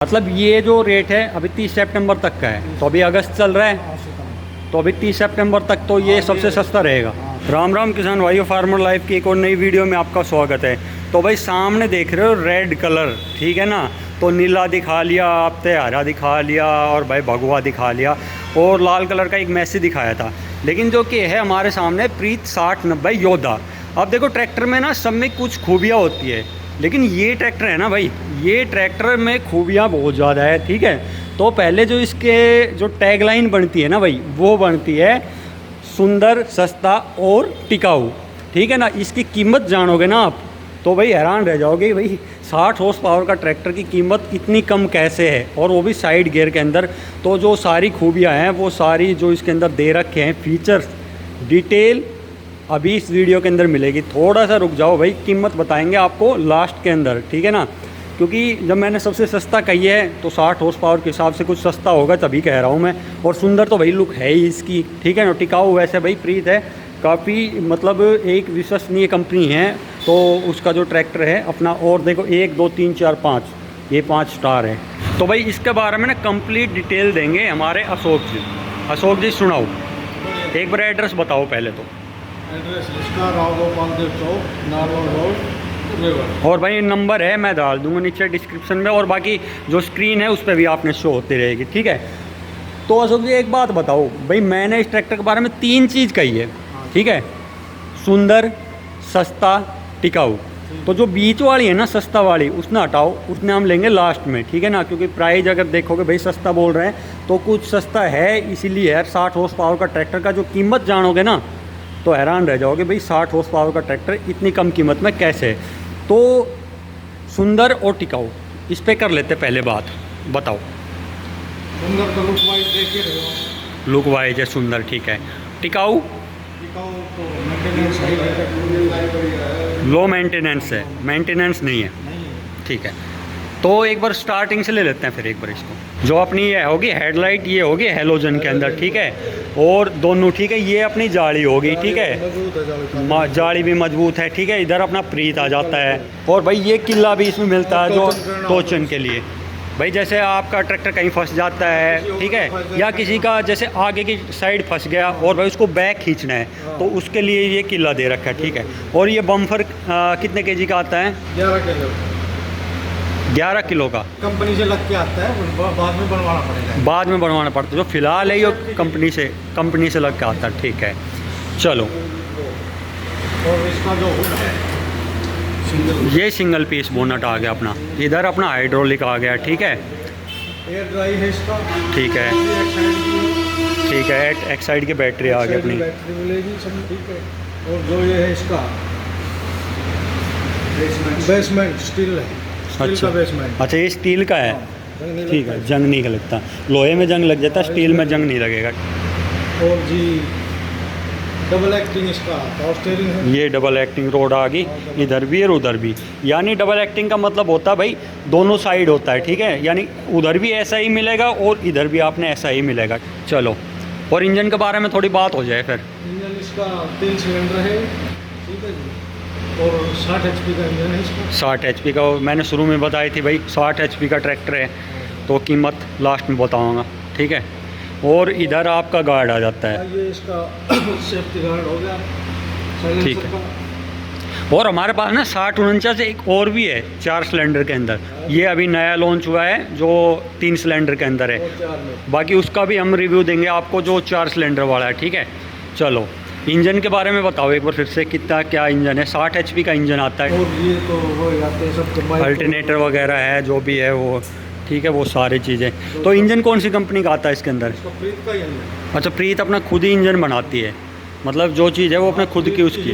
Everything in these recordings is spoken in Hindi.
मतलब ये जो रेट है अभी 30 सितंबर तक का है, तो अभी अगस्त चल रहा है, तो अभी 30 सितंबर तक तो ये सबसे सस्ता रहेगा। राम राम किसान भाइयों, फार्मर लाइफ की एक और नई वीडियो में आपका स्वागत है। तो भाई सामने देख रहे हो रेड कलर, ठीक है ना, तो नीला दिखा लिया, आपने हरा दिखा लिया और भाई भगवा दिखा लिया, और लाल कलर का एक मैसी दिखाया था। लेकिन जो कि है हमारे सामने प्रीत 6090 योद्धा। अब देखो ट्रैक्टर में ना सब में कुछ खूबियाँ होती है, लेकिन ये ट्रैक्टर है ना भाई, ये ट्रैक्टर में खूबियाँ बहुत ज़्यादा है, ठीक है। तो पहले जो इसके जो टैगलाइन बनती है ना भाई, वो बनती है सुंदर, सस्ता और टिकाऊ, ठीक है ना। इसकी कीमत जानोगे ना आप तो भाई हैरान रह जाओगे, भाई 60 हॉर्स पावर का ट्रैक्टर की कीमत इतनी कम कैसे है, और वो भी साइड गियर के अंदर। तो जो सारी खूबियाँ हैं वो सारी जो इसके अंदर दे रखे हैं फीचर्स, डिटेल अभी इस वीडियो के अंदर मिलेगी। थोड़ा सा रुक जाओ भाई, कीमत बताएंगे आपको लास्ट के अंदर, ठीक है ना। क्योंकि जब मैंने सबसे सस्ता कही है तो 60 हॉर्स पावर के हिसाब से कुछ सस्ता होगा तभी कह रहा हूँ मैं। और सुंदर तो भाई लुक है ही इसकी, ठीक है ना। टिकाऊ वैसे भाई प्रीत है काफ़ी, मतलब एक विश्वसनीय कंपनी है, तो उसका जो ट्रैक्टर है अपना। और देखो 1 2 3 4 5, ये 5 स्टार है। तो भाई इसके बारे में ना कंप्लीट डिटेल देंगे हमारे अशोक जी। अशोक जी सुनाओ, एक बार एड्रेस बताओ पहले तो। एड्रेस इसका राव गोपाल देव चौक, नारवल रोड, रेवर। और भाई नंबर है मैं डाल दूंगा नीचे डिस्क्रिप्शन में, और बाकी जो स्क्रीन है उस पर भी आपने शो होती रहेगी, ठीक है। तो अशोक जी एक बात बताओ भाई, मैंने इस ट्रैक्टर के बारे में 3 चीज़ कही है, ठीक है, सुंदर, सस्ता, टिकाऊ। तो जो बीच वाली है ना सस्ता वाली, उसने हटाओ, उसने हम लेंगे लास्ट में, ठीक है ना। क्योंकि प्राइस अगर देखोगे भाई सस्ता बोल रहे हैं तो कुछ सस्ता है, इसीलिए यार 60 हॉर्स पावर का ट्रैक्टर का जो कीमत जानोगे ना तो हैरान रह जाओगे भाई 60 हॉर्स पावर का ट्रैक्टर इतनी कम कीमत में कैसे है। तो सुंदर और टिकाऊ, इस पे कर लेते पहले बात, बताओ। सुंदर का लुक वाइज देखिए रहे लुक वाइज है सुंदर, ठीक है। टिकाऊ दिखाओ तो मेंटेनेंस सही है, लो मेंटेनेंस है, मेंटेनेंस नहीं है, ठीक है। तो एक बार स्टार्टिंग से ले लेते हैं फिर एक बार इसको। जो अपनी ये होगी हेडलाइट, ये होगी हेलोजन के अंदर, ठीक है, और दोनों, ठीक है। ये अपनी जाली होगी, ठीक है, मजबूत है जाली भी मजबूत है, ठीक है। इधर अपना प्रीत आ जाता है, और भाई ये किला भी इसमें मिलता है जो टोचन के लिए। भाई जैसे आपका ट्रैक्टर कहीं फंस जाता है, ठीक है, या किसी का जैसे आगे की साइड फंस गया और भाई उसको बैक खींचना है, तो उसके लिए ये किला दे रखा है, ठीक है। और ये बम्फर कितने केजी का आता है? 11 किलो का। कंपनी से लग के आता है, बाद में बनवाना पड़ेगा। बाद में बनवाना पड़ता है, जो फिलहाल है ये कंपनी से लग के आता है, ठीक है। चलो, और इसका जो है ये सिंगल पीस बोनट आ गया अपना, इधर अपना हाइड्रोलिक आ गया, ठीक है, एयर ड्राई है इसका, ठीक है, एक साइड की ठीक है। एक साइड की बैटरी आ गई अपनी, बैटरी मिलेगी सब, ठीक है। और जो ये है इसका बेसमेंट स्टील है, स्टील अच्छा का बेसमेंट। अच्छा, ये स्टील का है, ठीक है। जंग नहीं लगता, लोहे में जंग लग जाता, स्टील में जंग नहीं लगेगा। और जी डबल एक्टिंग इसका पावर स्टीयरिंग है। ये डबल एक्टिंग रोड आ गई, इधर भी और उधर भी। यानी डबल एक्टिंग का मतलब होता है भाई दोनों साइड होता है, ठीक है। यानी उधर भी ऐसा ही मिलेगा और इधर भी आपने ऐसा ही मिलेगा। चलो, और इंजन के बारे में थोड़ी बात हो जाए फिर। इंजन इसका 3 सिलेंडर है, ठीक है जी, और 60 HP का इंजन है इसका। 60 HP का, मैंने शुरू में बताई थी भाई 60 HP का ट्रैक्टर है, तो कीमत लास्ट में बताऊँगा, ठीक है। और इधर आपका गार्ड आ जाता है, ये इसका सेफ्टी गार्ड हो गया, ठीक साइलेंसर है। का। और हमारे पास ना 6049 से एक और भी है 4 सिलेंडर के अंदर, ये अभी नया लॉन्च हुआ है जो 3 सिलेंडर के अंदर है। और 4 में बाकी उसका भी हम रिव्यू देंगे आपको जो 4 सिलेंडर वाला है, ठीक है। चलो, इंजन के बारे में बताओ एक बार फिर से, कितना क्या इंजन है? 60 HP का इंजन आता है, और ये तो हो जाते हैं सब कंबाइन, अल्टरनेटर वगैरह है जो भी है वो, ठीक है, वो सारी चीज़ें। तो इंजन कौन सी कंपनी का आता है इसके अंदर? इसका प्रीत का ही है। अच्छा, प्रीत अपना खुद ही इंजन बनाती है, मतलब जो चीज़ है वो अपने खुद की उसकी,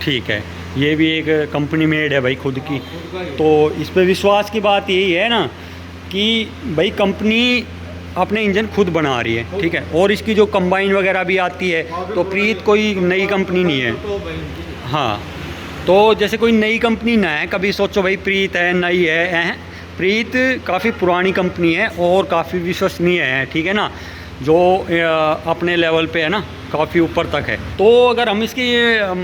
ठीक है। ये भी एक कंपनी मेड है भाई, खुद की। खुद का ही है। तो इस पर विश्वास की बात यही है ना कि भाई कंपनी अपने इंजन खुद बना रही है, ठीक है। और इसकी जो कंबाइन वगैरह भी आती है, तो प्रीत कोई नई कंपनी नहीं है, हाँ। तो जैसे कोई नई कंपनी ना है, कभी सोचो भाई प्रीत है नई है, प्रीत काफ़ी पुरानी कंपनी है और काफ़ी विश्वसनीय है, ठीक है ना। जो अपने लेवल पे है ना काफ़ी ऊपर तक है। तो अगर हम इसकी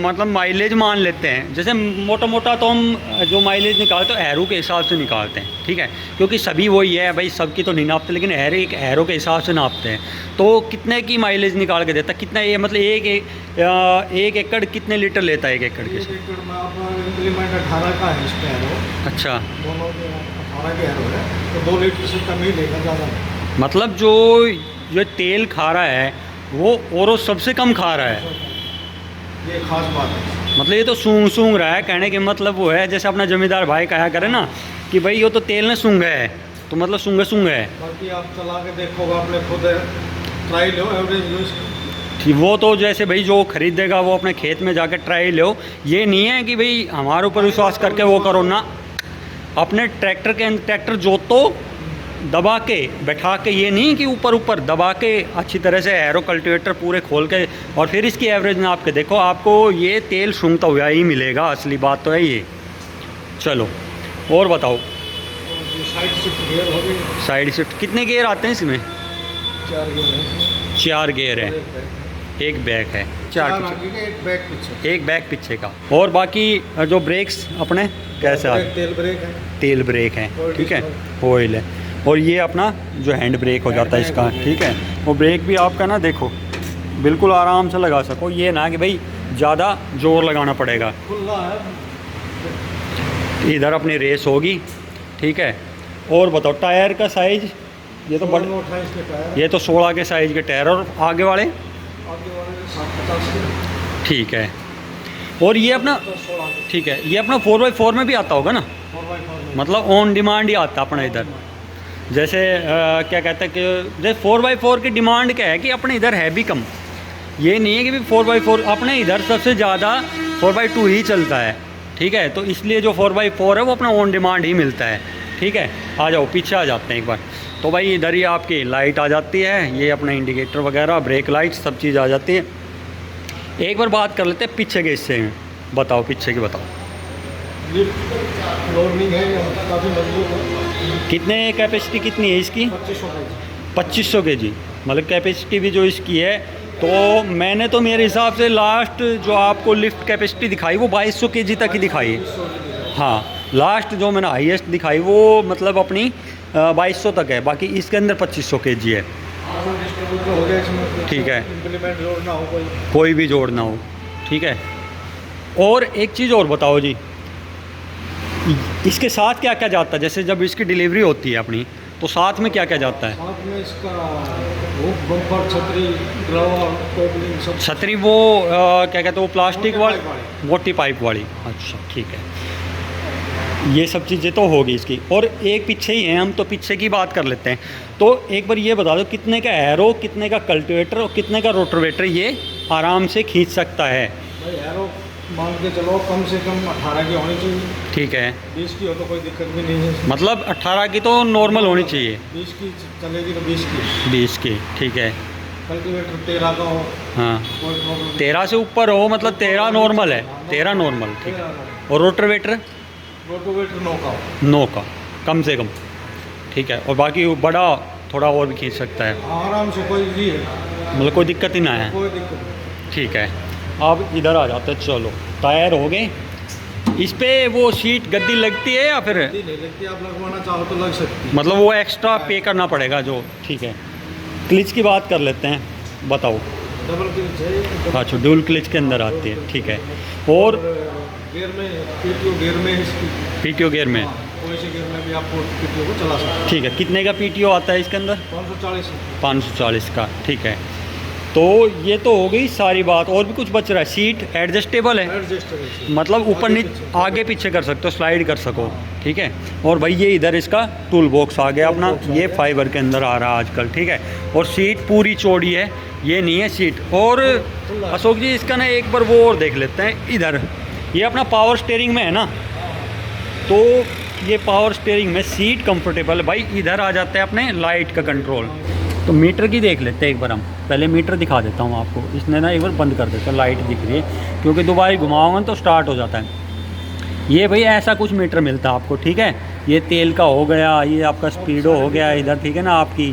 मतलब माइलेज मान लेते हैं, जैसे मोटा मोटा तो हम जो माइलेज निकालते हैं एरो के हिसाब से निकालते हैं, ठीक है, क्योंकि सभी वही है भाई, सबकी तो नहीं नापते, लेकिन एक एरो के हिसाब से नापते हैं। तो कितने की माइलेज निकाल के देता है, कितना ये मतलब एक एकड़ कितने लीटर लेता है एक एकड़ के? 1 एकड़ में आप इंप्लीमेंट 18 का है इस पे एरो, अच्छा, दोनों 18 के एरो है, तो 2 लीटर से कम ही लेगा, ज़्यादा नहीं। मतलब जो ये तेल खा रहा है वो और सबसे कम खा रहा है, ये खास बात है। मतलब ये तो सूंघ रहा है। कहने के मतलब वो है जैसे अपना जमींदार भाई कहा करे ना कि भाई ये तो तेल ने सूंघा है, तो मतलब सूंघे है। बाकी आप चला के देखोगे, आपने खुद ट्राई लो, एवरेज लो इसका। कि वो तो जैसे भाई जो खरीदेगा वो अपने खेत में जाकर ट्राई लो, ये नहीं है कि भाई हमारे ऊपर विश्वास करके वो करो ना। अपने ट्रैक्टर जोतो दबा के बैठा के, ये नहीं कि ऊपर दबा के अच्छी तरह से एरो कल्टीवेटर पूरे खोल के और फिर इसकी एवरेज नाप के देखो, आपको ये तेल सूंघता हुआ ही मिलेगा। असली बात तो है ये। चलो और बताओ। साइड शिफ्ट गियर हो गई। साइड शिफ्ट कितने गियर आते हैं इसमें? 4 गियर है। 4 गियर है, एक बैक है, 4 आगे का, एक बैक पीछे। एक बैक पीछे का। और बाकी जो ब्रेक्स अपने कैसे आते? तेल ब्रेक है, तेल ब्रेक है, ठीक है, ऑयल है। और ये अपना जो हैंड ब्रेक हो जाता है इसका, ठीक है। वो ब्रेक भी आपका ना देखो बिल्कुल आराम से लगा सको, ये ना कि भाई ज़्यादा जोर लगाना पड़ेगा। खुला है। इधर अपनी रेस होगी, ठीक है। और बताओ टायर का साइज, ये तो बड़े, 28 के टायर, ये तो 16 के साइज़ के टायर, और आगे वाले आगे वाले 60-50 के, ठीक है। और ये अपना, 16 के, ठीक है, ये अपना 4x4 में भी आता होगा ना, 4x4 में। मतलब ऑन डिमांड ही आता अपना इधर। जैसे क्या कहते हैं कि जैसे 4x4 की डिमांड क्या है कि अपने इधर है भी कम, ये नहीं है कि भी 4x4, अपने इधर सबसे ज़्यादा 4x2 ही चलता है, ठीक है। तो इसलिए जो 4x4 है वो अपना ऑन डिमांड ही मिलता है, ठीक है। आ जाओ पीछे आ जाते हैं एक बार। तो भाई इधर ही आपकी लाइट आ जाती है, ये अपना इंडिकेटर वगैरह, ब्रेक लाइट, सब चीज़ आ जाती है। एक बार बात कर लेते हैं पीछे के हिस्से में, बताओ पीछे की बताओ। लिफ्ट लोडिंग है, काफ़ी मजबूत है। कितने कैपेसिटी कितनी है इसकी? 2500 के जी, मतलब कैपेसिटी भी जो इसकी है। तो मैंने तो मेरे हिसाब से लास्ट जो आपको लिफ्ट कैपेसिटी दिखाई वो 2200 के जी तक ही दिखाई है। हाँ, लास्ट जो मैंने हाईएस्ट दिखाई वो मतलब अपनी 2200 तक है, बाकी इसके अंदर 2500 के जी है, ठीक है। इम्प्लीमेंट जोड़ना हो कोई भी जोड़ना हो, ठीक है। और एक चीज़ और बताओ जी, इसके साथ क्या क्या जाता है? जैसे जब इसकी डिलीवरी होती है अपनी, तो साथ में क्या क्या जाता है? साथ में इसका वो बम्पर, छतरी, ग्लव, टोपलिंग सब। छतरी वो क्या कहते हैं, वो प्लास्टिक वाली, मोटी पाइप वाली, अच्छा ठीक है। ये सब चीज़ें तो होगी इसकी। और एक पीछे ही है, हम तो पीछे की बात कर लेते हैं। तो एक बार ये बता दो कितने का एरो, कितने का कल्टीवेटर और कितने का रोटोवेटर ये आराम से खींच सकता है? भाई एरो मान के चलो कम से कम 18 की होनी चाहिए, ठीक है। 20 की हो तो कोई दिक्कत भी नहीं है। मतलब 18 की तो नॉर्मल होनी चाहिए, 20 की चलेगी तो 20 की। 20 की, ठीक है। कल्टीवेटर 13 का हो, हाँ, कोई प्रॉब्लम 13 से ऊपर हो, मतलब 13 नॉर्मल है, 13 नॉर्मल, ठीक है। और रोटोवेटर रोटोवेटर 9 का हो, 9 का कम से कम, ठीक है। और बाकी बड़ा थोड़ा और भी खींच सकता है, आराम से, कोई भी है, मतलब कोई दिक्कत ही ना है, कोई दिक्कत नहीं। ठीक है। अब इधर आ जाते हैं, चलो टायर हो गए। इस पे वो सीट गद्दी लगती है या फिर नहीं लगती, आप लगवाना चाहो तो लग सकती है, मतलब वो एक्स्ट्रा पे करना पड़ेगा जो, ठीक है। क्लिच की बात कर लेते हैं, बताओ। डबल क्लिच है। अच्छा, ड्यूल क्लिच के अंदर आती है, ठीक है। और गियर में, पीटीओ गियर में इसकी, पीटीओ गियर में, कोई से गियर में भी आप पीटीओ को चला सकते हैं। ठीक है। कितने का पीटीओ आता है इसके अंदर? 540 540 का, ठीक है। तो ये तो हो गई सारी बात, और भी कुछ बच रहा है? सीट एडजस्टेबल है, एडजस्टेबल, मतलब ऊपर नीचे आगे पीछे कर सकते हो, स्लाइड कर सको, ठीक है। और भाई ये इधर इसका टूल बॉक्स आ गया अपना, ये फाइबर के अंदर आ रहा है आजकल, ठीक है। और सीट पूरी चौड़ी है, ये नहीं है सीट। और अशोक जी इसका ना एक बार वो और देख लेते हैं इधर, ये अपना पावर स्टीयरिंग में है ना, तो ये पावर स्टीयरिंग में सीट कंफर्टेबल है। भाई इधर आ जाते हैं अपने लाइट का कंट्रोल। तो मीटर की देख लेते हैं एक बार हम, पहले मीटर दिखा देता हूँ आपको। इसने ना एक बार बंद कर देता, लाइट दिख रही है, क्योंकि दोबारा घुमाओगे तो स्टार्ट हो जाता है। ये भाई ऐसा कुछ मीटर मिलता है आपको, ठीक है। ये तेल का हो गया, ये आपका स्पीडो हो गया इधर, ठीक है ना, आपकी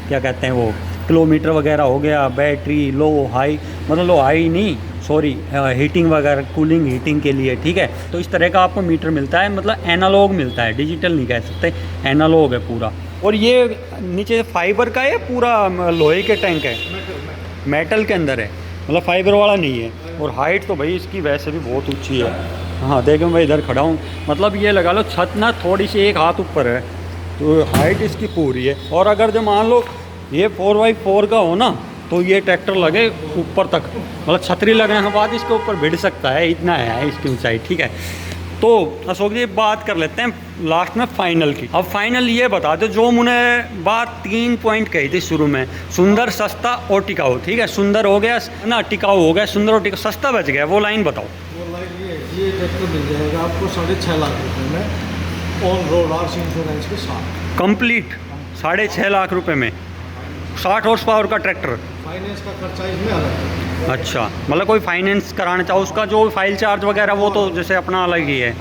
क्या कहते हैं वो किलोमीटर वगैरह हो गया, बैटरी लो हाई, मतलब लो हाई नहीं सॉरी, हीटिंग वगैरह, कूलिंग हीटिंग के लिए, ठीक है। तो इस तरह का आपको मीटर मिलता है, मतलब एनालॉग मिलता है, डिजिटल नहीं कह सकते, एनालॉग है पूरा। और ये नीचे फाइबर का है, पूरा लोहे के टैंक है, मेटल के अंदर है, मतलब फाइबर वाला नहीं है। और हाइट तो भाई इसकी वैसे भी बहुत ऊंची है। हाँ देखो मैं इधर खड़ा हूँ, मतलब ये लगा लो छत ना थोड़ी सी एक हाथ ऊपर है, तो हाइट इसकी पूरी है। और अगर जो मान लो ये 4x4 का हो ना, तो ये ट्रैक्टर लगे ऊपर तक, मतलब छतरी लगने के बाद इसके ऊपर भिड़ सकता है, इतना है इसकी ऊंचाई, ठीक है। तो अशोक जी बात कर लेते हैं लास्ट में फाइनल की। अब फाइनल ये बता दो, जो मुझे बात 3 पॉइंट कही थी शुरू में, सुंदर, सस्ता और टिकाऊ, ठीक है। सुंदर हो गया ना, टिकाऊ हो गया, सुंदर और टिकाऊ, सस्ता बच गया, वो लाइन बताओ। वो लाइन ये ट्रैक्टर मिल जाएगा आपको 6.5 लाख रुपए में, ऑन रोड आर्स इंश्योरेंस के साथ कंप्लीट 6.5 लाख रुपए में 60 हॉर्स पावर का ट्रैक्टर। फाइनेंस का खर्चा इसमें अलग है। अच्छा, मतलब कोई फाइनेंस कराना चाहो उसका जो फाइल चार्ज वगैरह वो तो जैसे अपना अलग ही है,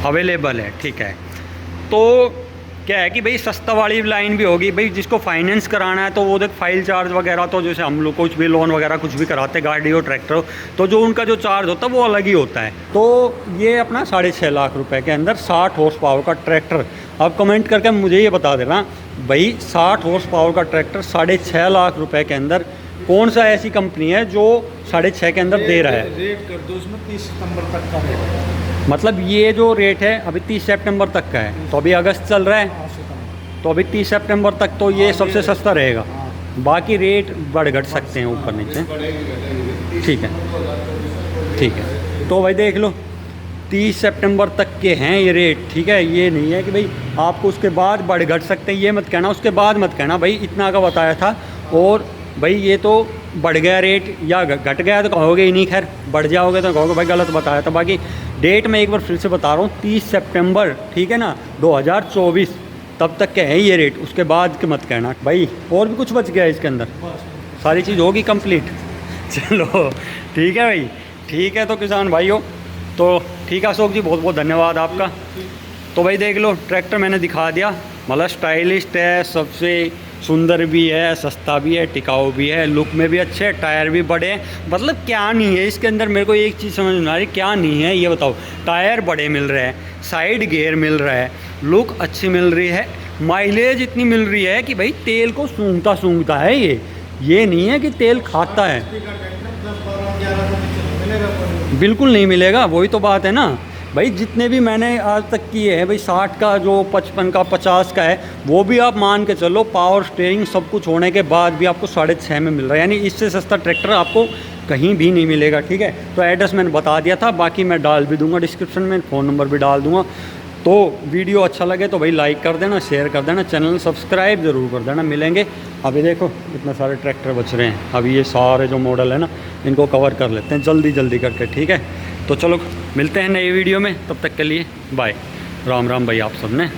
अवेलेबल है, ठीक है। तो क्या है कि भाई सस्ता वाली लाइन भी होगी, भाई जिसको फाइनेंस कराना है तो वो देख फाइल चार्ज वगैरह, तो जैसे हम लोग कुछ भी लोन वगैरह कुछ भी कराते गाड़ी हो ट्रैक्टर हो, तो जो उनका जो चार्ज होता है वो अलग ही होता है। तो ये अपना 6.5 लाख रुपए के अंदर 60 हॉर्स पावर का ट्रैक्टर। अब कमेंट करके मुझे ये बता देना भाई 60 हॉर्स पावर का ट्रैक्टर 6.5 लाख रुपए के अंदर कौन सा ऐसी कंपनी है जो 6.5 के अंदर दे रहा है। रेट कर दो इसमें 30 सितंबर तक का रेट है। मतलब ये जो रेट है अभी 30 सितंबर तक का है, तो अभी अगस्त चल रहा है, तो अभी 30 सितंबर तक तो ये सबसे सस्ता रहेगा, बाकी रेट बढ़ घट सकते हैं ऊपर नीचे, ठीक है, ठीक है। तो भाई देख लो 30 सितंबर तक के हैं ये रेट, ठीक है। ये नहीं है कि भाई आपको उसके बाद बढ़ घट सकते हैं, ये मत कहना, उसके बाद मत कहना भाई इतना का बताया था और भाई ये तो बढ़ गया रेट या घट गया तो कहोगे ही नहीं, खैर बढ़ जाओगे तो कहोगे भाई गलत बताया था। बाकी डेट मैं एक बार फिर से बता रहा हूँ 30 सितंबर, ठीक है ना, 2024 तब तक के हैं ये रेट, उसके बाद के मत कहना भाई। और भी कुछ बच गया इसके अंदर, सारी चीज़ होगी कंप्लीट। चलो ठीक है भाई, ठीक है। तो किसान भाइयों, तो ठीक है अशोक जी, बहुत बहुत धन्यवाद आपका। तो भाई देख लो ट्रैक्टर मैंने दिखा दिया, मतलब स्टाइलिस्ट है, सबसे सुंदर भी है, सस्ता भी है, टिकाऊ भी है, लुक में भी अच्छे है, टायर भी बड़े हैं, मतलब क्या नहीं है इसके अंदर। मेरे को एक चीज़ समझ में आ रही, क्या नहीं है ये बताओ। टायर बड़े मिल रहे हैं, साइड गियर मिल रहा है, लुक अच्छी मिल रही है, माइलेज इतनी मिल रही है कि भाई तेल को सूंघता सूंघता है ये नहीं है कि तेल खाता है, बिल्कुल नहीं मिलेगा। वही तो बात है ना भाई, जितने भी मैंने आज तक किए हैं भाई 60 का जो 55 का 50 का है, वो भी आप मान के चलो पावर स्टीयरिंग सब कुछ होने के बाद भी आपको 6.5 में मिल रहा है, यानी इससे सस्ता ट्रैक्टर आपको कहीं भी नहीं मिलेगा, ठीक है। तो एड्रेस मैंने बता दिया था, बाकी मैं डाल भी दूंगा डिस्क्रिप्शन में, फ़ोन नंबर भी डाल दूंगा। तो वीडियो अच्छा लगे तो भाई लाइक कर देना, शेयर कर देना, चैनल सब्सक्राइब ज़रूर कर देना। मिलेंगे, अभी देखो इतने सारे ट्रैक्टर बच रहे हैं, अभी ये सारे जो मॉडल है ना इनको कवर कर लेते हैं जल्दी जल्दी करके, ठीक है। तो चलो मिलते हैं नई वीडियो में, तब तक के लिए बाय, राम राम भाई आप सब ने।